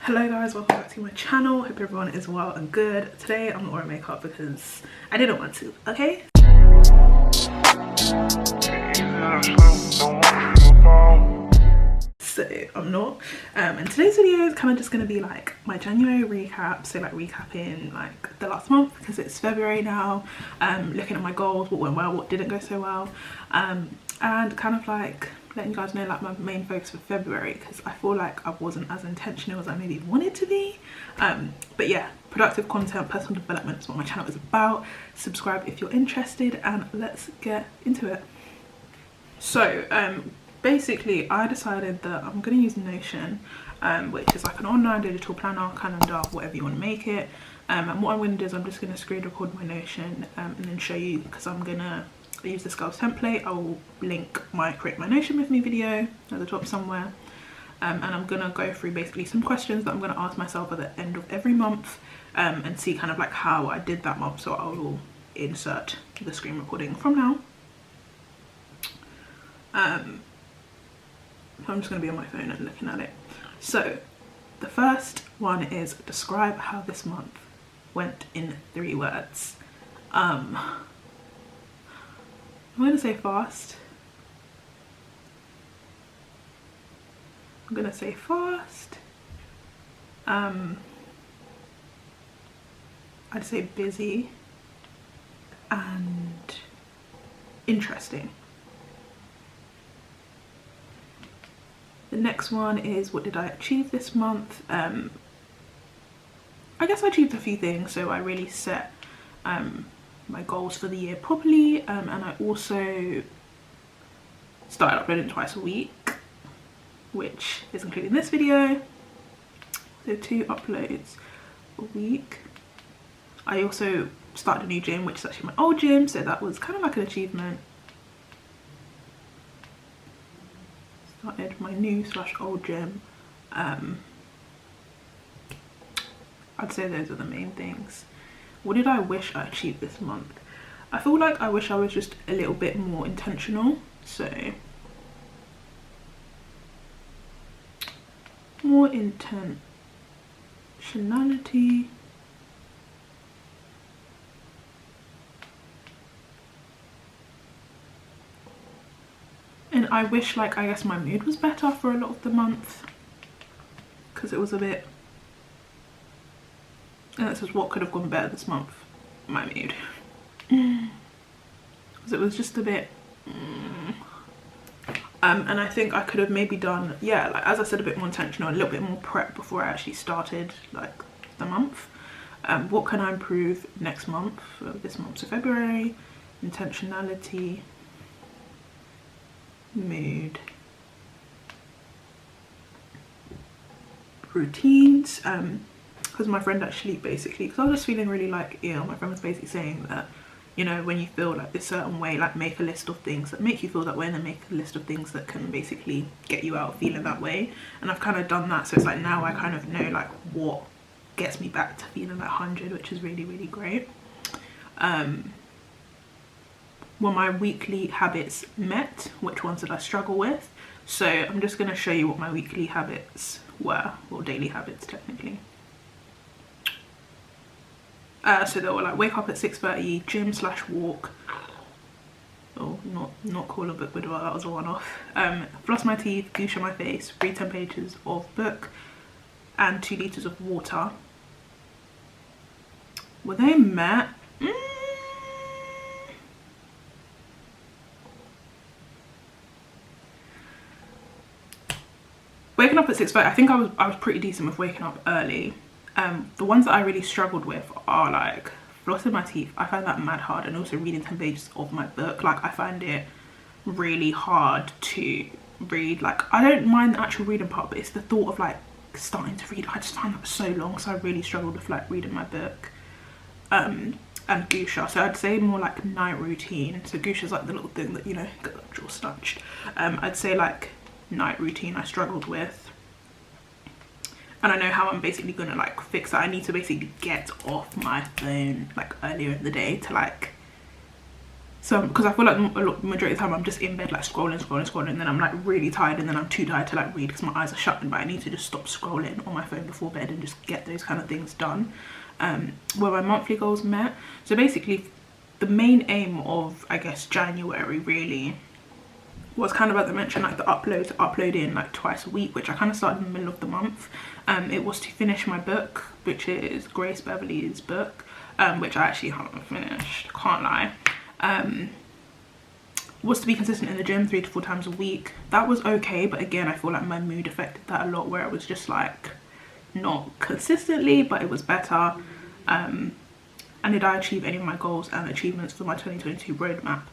Hello guys, welcome back to my channel. Hope everyone is well and good. Today I'm not wearing makeup because I didn't want to, okay? So I'm not. And today's video is kind of just going to be like my January recap, so like recapping like the last month because it's February now, looking at my goals, what went well, what didn't go so well, and kind of like letting you guys know like my main focus for February, because I feel like I wasn't as intentional as I maybe wanted to be. But yeah, productive content, personal development is what my channel is about. Subscribe if you're interested, and let's get into it. So basically I decided that I'm going to use Notion, which is like an online digital planner, calendar, whatever you want to make it. And what I'm going to do is I'm just going to screen record my Notion and then show you, because I'm going to use this girl's template. I will link my create my Notion with me video at the top somewhere, and I'm gonna go through basically some questions that I'm gonna ask myself at the end of every month, and see kind of like how I did that month. So I will insert the screen recording from now. I'm just gonna be on my phone and looking at it. So the first one is describe how this month went in 3 words. I'm going to say fast. I'm going to say fast. I'd say busy and interesting. The next one is what did I achieve this month? I guess I achieved a few things. So I really set my goals for the year properly, and I also started uploading twice a week, which is including this video, so 2 uploads a week. I also started a new gym, which is actually my old gym, so that was kind of like an achievement. Started my new / old gym. I'd say those are the main things. What did I wish I achieved this month? I feel like I wish I was just a little bit more intentional. So more intentionality. And I wish, like, I guess my mood was better for a lot of the month, because it was a bit, and this is what could have gone better this month, my mood. Because it was just a bit and I think I could have maybe done, yeah, like as I said, a bit more intentional, a little bit more prep before I actually started like the month. What can I improve next month, this month, so February? Intentionality, mood, routines. Because my friend actually basically, because I was just feeling really like ill, my friend was basically saying that, you know, when you feel like this certain way, like make a list of things that make you feel that way, and then make a list of things that can basically get you out of feeling that way. And I've kind of done that, so it's like now I kind of know like what gets me back to feeling like 100, which is really, really great. Were my weekly habits met? Which ones did I struggle with? So I'm just going to show you what my weekly habits were, or daily habits technically. So they were like wake up at 6:30, gym / walk. Oh, not call a book with well, that was a one-off. Floss my teeth, douche my face, read 10 pages of book, and 2 litres of water. Were they met? Waking up at 6:30, I think I was pretty decent with waking up early. The ones that I really struggled with are like flossing my teeth. I find that mad hard, and also reading 10 pages of my book. Like I find it really hard to read. Like I don't mind the actual reading part, but it's the thought of like starting to read. I just find that so long, so I really struggled with like reading my book. And Gusha, so I'd say more like night routine. So Gusha's like the little thing that, you know, get that jaw snatched. I'd say like night routine I struggled with. And I know how I'm basically gonna like fix that. I need to basically get off my phone like earlier in the day to like So because I feel like the majority of the time I'm just in bed like scrolling, and then I'm like really tired, and then I'm too tired to like read because my eyes are shut, but I need to just stop scrolling on my phone before bed and just get those kind of things done. Were my monthly goals met? So basically the main aim of, I guess, January really was kind of, as I mentioned, like the uploading like twice a week, which I kind of started in the middle of the month. It was to finish my book, which is Grace Beverly's book, which I actually haven't finished, can't lie. Was to be consistent in the gym 3 to 4 times a week. That was okay, but again, I feel like my mood affected that a lot, where it was just like not consistently, but it was better. And did I achieve any of my goals and achievements for my 2022 roadmap?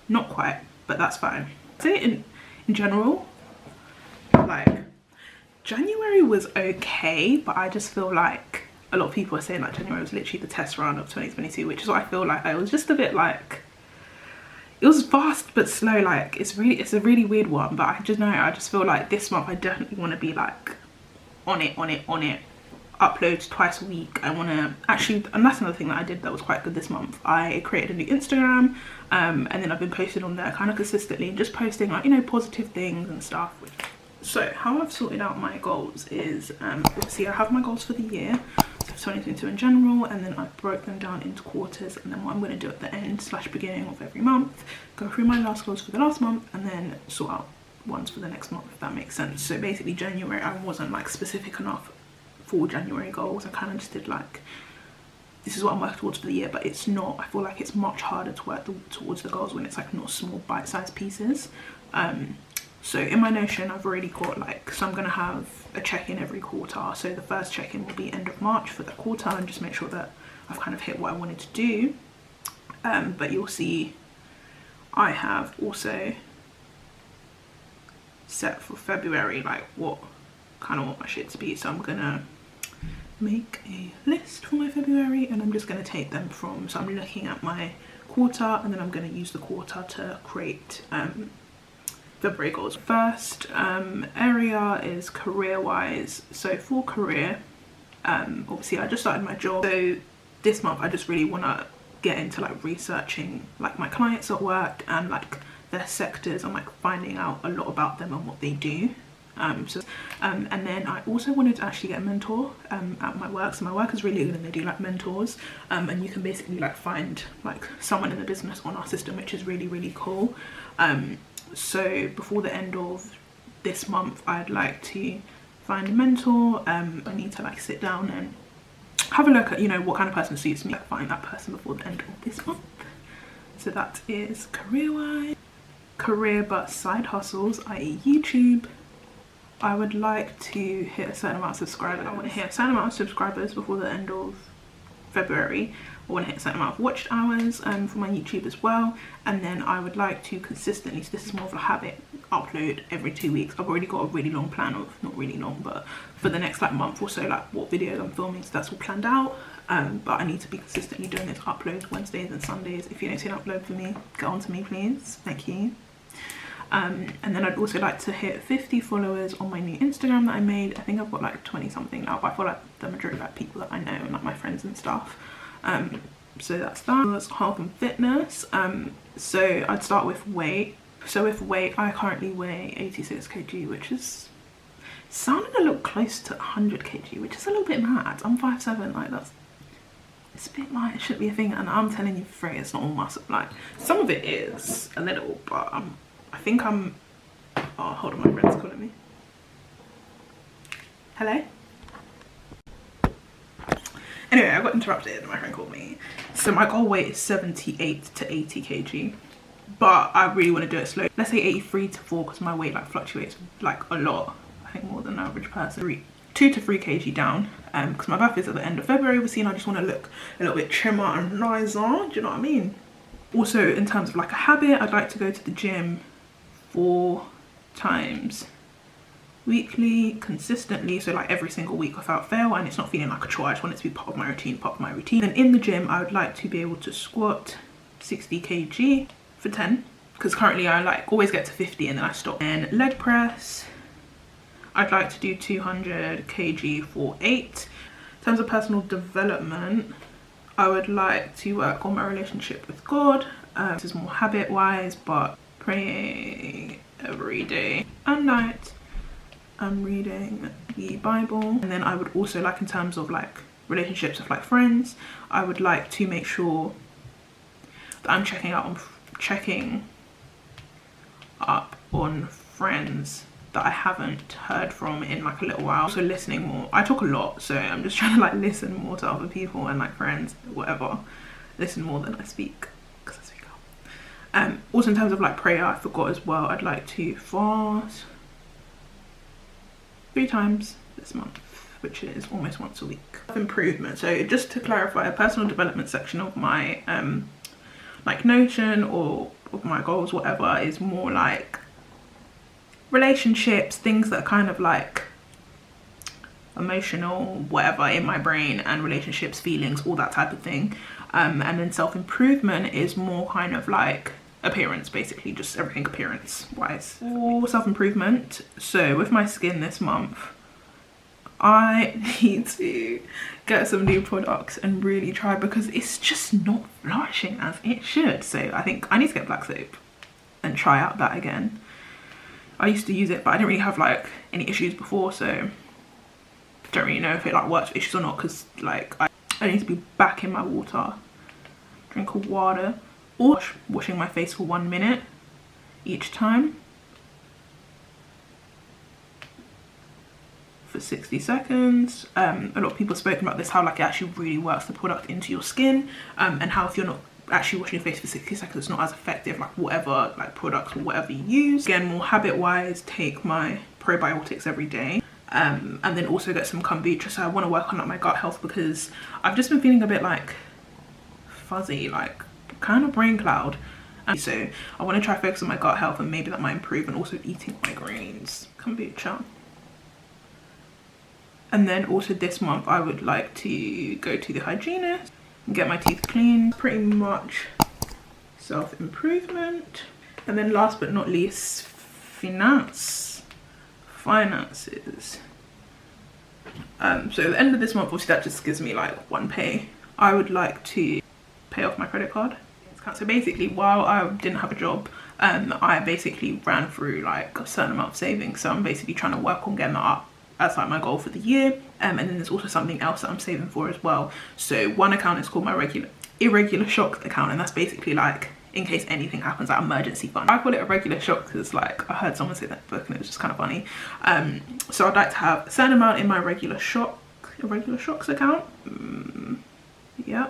Not quite, but that's fine. So in general, like January was okay, but I just feel like a lot of people are saying like January was literally the test run of 2022, which is what I feel like. I was just a bit like, it was fast but slow. Like it's a really weird one, but I just feel like this month I definitely want to be like on it, upload twice a week. I want to actually, and that's another thing that I did that was quite good this month. I created a new Instagram, and then I've been posting on there kind of consistently, and just posting like, you know, positive things and stuff. So how I've sorted out my goals is, obviously I have my goals for the year, so 2022 in general, and then I broke them down into quarters, and then what I'm going to do at the end / beginning of every month, go through my last goals for the last month, and then sort out ones for the next month, if that makes sense. So basically January, I wasn't like specific enough for January goals. I kind of just did like, this is what I'm working towards for the year, but it's not, I feel like it's much harder to work towards the goals when it's like not small bite-sized pieces. So in my Notion, I've already got like, so I'm going to have a check-in every quarter. So the first check-in will be end of March for the quarter, and just make sure that I've kind of hit what I wanted to do. But you'll see I have also set for February like what kind of want my shit to be. So I'm gonna make a list for my February, and I'm just going to take them from, so I'm looking at my quarter, and then I'm going to use the quarter to create February goals. First area is career wise. So for career, obviously I just started my job, so this month I just really want to get into like researching like my clients at work and like their sectors, and like finding out a lot about them and what they do. And then I also wanted to actually get a mentor at my work. So my work is really good, and they do like mentors, and you can basically like find like someone in the business on our system, which is really cool. So before the end of this month, I'd like to find a mentor. I need to like sit down and have a look at, you know, what kind of person suits me, find that person before the end of this month. So that is career wise. Career but side hustles, i.e. YouTube. I would like to hit a certain amount of subscribers. I want to hit a certain amount of subscribers before the end of February. I want to hit a certain amount of watched hours for my YouTube as well. And then I would like to consistently, so this is more of a habit, upload every 2 weeks. I've already got a really long plan of, not really long, but for the next like month or so, like what videos I'm filming, so that's all planned out. But I need to be consistently doing this uploads Wednesdays and Sundays. If you don't see an upload for me, get on to me please, thank you. And then I'd also like to hit 50 followers on my new Instagram that I made. I think I've got like 20 something now, but I feel like the majority of like people that I know and like my friends and stuff. So that's that. That's health and fitness. So I'd start with weight. So with weight, I currently weigh 86 kg, which is sounding a little close to 100 kg, which is a little bit mad. I'm 5'7", like that's, it's a bit like, it should be a thing, and I'm telling you for free, it's not all muscle. Like some of it is a little, but I think I'm, oh hold on, my friend's calling me. Hello? Anyway, I got interrupted and my friend called me. So my goal weight is 78 to 80 kg, but I really want to do it slow. Let's say 83 to 4, because my weight like fluctuates like a lot. I think more than an average person. 2 to 3 kg down, because my birthday's at the end of February, obviously, and I just want to look a little bit trimmer and nicer, do you know what I mean? Also, in terms of like a habit, I'd like to go to the gym 4 times weekly, consistently, so like every single week without fail, and it's not feeling like a chore. I just want it to be part of my routine, Then in the gym, I would like to be able to squat 60 kg for 10, because currently I like always get to 50 and then I stop. And leg press, I'd like to do 200 kg for 8. In terms of personal development, I would like to work on my relationship with God, This is more habit wise, but praying every day and night. I'm reading the Bible. And then I would also like, in terms of like relationships with like friends, I would like to make sure that I'm checking up on friends that I haven't heard from in like a little while. So listening more. I talk a lot, so I'm just trying to like listen more to other people and like friends, whatever. Listen more than I speak, because I speak up. Also in terms of like prayer, I forgot as well, I'd like to fast 3 times this month, which is almost once a week. Improvement. So just to clarify, a personal development section of my like Notion or of my goals, whatever, is more like relationships, things that are kind of like emotional, whatever, in my brain, and relationships, feelings, all that type of thing. And then self-improvement is more kind of like appearance, basically, just everything appearance wise. For self-improvement, so with my skin this month, I need to get some new products and really try, because it's just not flourishing as it should. So I think I need to get black soap and try out that again. I used to use it, but I didn't really have like any issues before, so don't really know if it like works for issues or not, because like I need to be back in my water, drink of water, or washing my face for 1 minute each time for 60 seconds. A lot of people have spoken about this, how like it actually really works the product into your skin, and how if you're not actually washing your face for 60 seconds, it's not as effective, like whatever like products or whatever you use. Again, more habit wise, take my probiotics every day, and then also get some kombucha. So I want to work on like my gut health, because I've just been feeling a bit like fuzzy, like kind of brain cloud, and so I want to try focus on my gut health, and maybe that might improve, and also eating my greens. Kombucha. And then also this month I would like to go to the hygienist and get my teeth cleaned. Pretty much self-improvement. And then last but not least, finances. So at the end of this month, obviously that just gives me like one pay. I would like to pay off my credit card. So basically, while I didn't have a job, I basically ran through like a certain amount of savings. So I'm basically trying to work on getting that up as like my goal for the year. And then there's also something else that I'm saving for as well. So one account is called my irregular shock account, and that's basically like in case anything happens, like emergency fund. I call it a regular shock because like I heard someone say that book and it was just kind of funny. So I'd like to have a certain amount in my irregular shocks account. Yeah.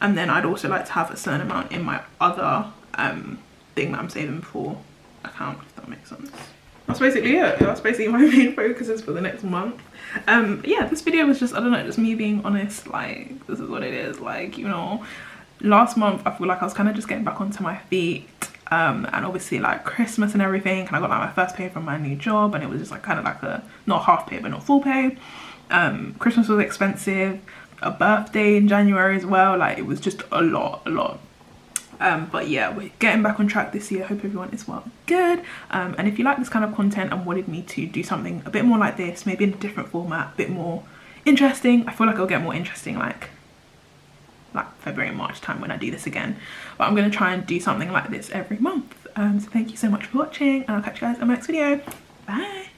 And then I'd also like to have a certain amount in my other thing that I'm saving for account, if that makes sense. That's basically it. That's basically my main focuses for the next month. Yeah, this video was just, I don't know, just me being honest, like this is what it is. Like, you know, last month I feel like I was kind of just getting back onto my feet, and obviously like Christmas and everything, and I got like my first pay from my new job, and it was just like kind of like a not half pay but not full pay. Christmas was expensive, a birthday in January as well, like it was just a lot. But yeah, we're getting back on track this year. Hope everyone is well, good. And if you like this kind of content and wanted me to do something a bit more like this, maybe in a different format, a bit more interesting, I feel like I'll get more interesting like February and March time when I do this again. But I'm going to try and do something like this every month. So thank you so much for watching, and I'll catch you guys in my next video. Bye.